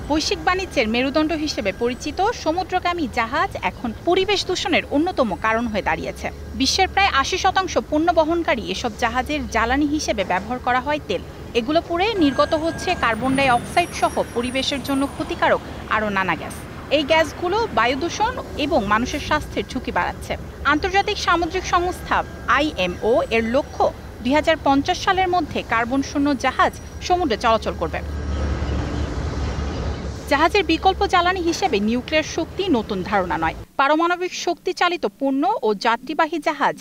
বৈশ্বিক বাণিজ্যের মেরুদণ্ড হিসেবে পরিচিত সমুদ্রগামী জাহাজ এখন পরিবেশ দূষণের অন্যতম কারণ হয়ে দাঁড়িয়েছে। বিশ্বের প্রায় ৮০% পণ্য বহনকারী এসব জাহাজের জ্বালানি হিসেবে ব্যবহার করা হয় তেল। এগুলো পুড়ে নির্গত হচ্ছে কার্বন ডাই অক্সাইড সহ পরিবেশের জন্য ক্ষতিকারক আরও নানা গ্যাস। এই গ্যাসগুলো বায়ু দূষণ এবং মানুষের স্বাস্থ্যের ঝুঁকি বাড়াচ্ছে। আন্তর্জাতিক সামুদ্রিক সংস্থা IMO এর লক্ষ্য ২০৫০ সালের মধ্যে কার্বন শূন্য জাহাজ সমুদ্রে চলাচল করবে। জাহাজের বিকল্প জ্বালানি হিসেবে নিউক্লিয়ার শক্তি নতুন ধারণা নয়। পারমাণবিক শক্তি চালিত পণ্য ও যাত্রীবাহী জাহাজ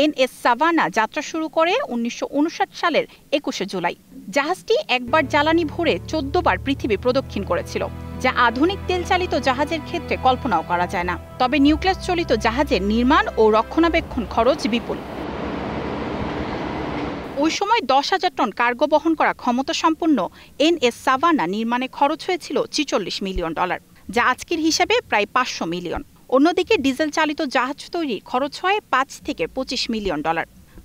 NS সাভানা যাত্রা শুরু করে ১৯৫৯ সালের ২১ জুলাই। জাহাজটি একবার জ্বালানি ভরে ১৪ বার পৃথিবী প্রদক্ষিণ করেছিল, যা আধুনিক তেল চালিত জাহাজের ক্ষেত্রে কল্পনাও করা যায় না। তবে নিউক্লিয়াস চালিত জাহাজের নির্মাণ ও রক্ষণাবেক্ষণ খরচ বিপুল। ওই সময় ১০,০০০ টন কার্গো বহন করা ক্ষমতাসম্পন্ন NS সাভানা নির্মাণে খরচ হয়েছিল $৪৬ মিলিয়ন, যা আজকের হিসাবে প্রায় ৫০০ মিলিয়ন। অন্যদিকে ডিজেল চালিত জাহাজ তৈরির খরচ হয় $৫ থেকে $২৫ মিলিয়ন।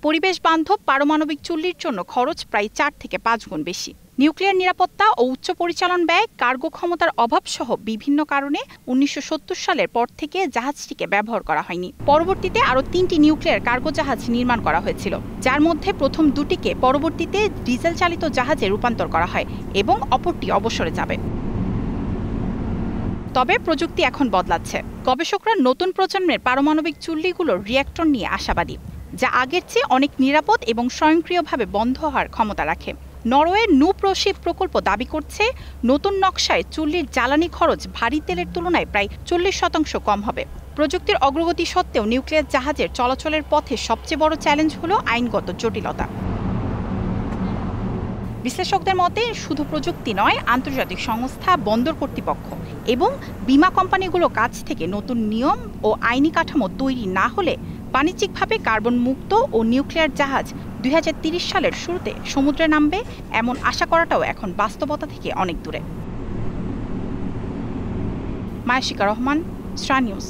পরিবেশ বান্ধব পারমাণবিক চুল্লির জন্য খরচ প্রায় ৪ থেকে ৫ গুণ বেশি। নিউক্লিয়ার নিরাপত্তা ও উচ্চ পরিচালন ব্যয়, কার্গো ক্ষমতার অভাব সহ বিভিন্ন কারণে ১৯৭০ সালের পর থেকে জাহাজটিকে ব্যবহার করা হয়নি। পরবর্তীতে আরও ৩টি নিউক্লিয়ার কার্গো জাহাজ নির্মাণ করা হয়েছিল, যার মধ্যে প্রথম দুটিকে পরবর্তীতে ডিজেল চালিত জাহাজে রূপান্তর করা হয় এবং অপরটি অবসরে যাবে। তবে প্রযুক্তি এখন বদলাচ্ছে। গবেষকরা নতুন প্রজন্মের পারমাণবিক চুল্লিগুলোর রিঅ্যাক্টর নিয়ে আশাবাদী, যা আগের চেয়ে অনেক নিরাপদ এবং স্বয়ংক্রিয়ভাবে বন্ধ হওয়ার ক্ষমতা রাখে। নরওয়ের নুপ্রশিপ প্রকল্প দাবি করছে, নতুন নকশায় চুল্লির জ্বালানি খরচ ভারী তেলের তুলনায় প্রায় ৪০% কম হবে। প্রযুক্তির অগ্রগতি সত্ত্বেও নিউক্লিয়ার জাহাজের চলাচলের পথে সবচেয়ে বড় চ্যালেঞ্জ হলো আইনগত জটিলতা। বিশ্লেষকদের মতে শুধু প্রযুক্তি নয়, আন্তর্জাতিক সংস্থা, বন্দর কর্তৃপক্ষ এবং বিমা কোম্পানিগুলো কাছ থেকে নতুন নিয়ম ও আইনি কাঠামো তৈরি না হলে বাণিজ্যিকভাবে কার্বন মুক্ত ও নিউক্লিয়ার জাহাজ ২০৩০ সালের শুরুতে সমুদ্রে নামবে এমন আশা করাটাও এখন বাস্তবতা থেকে অনেক দূরে। মায়াশিকা রহমান, স্টার নিউজ।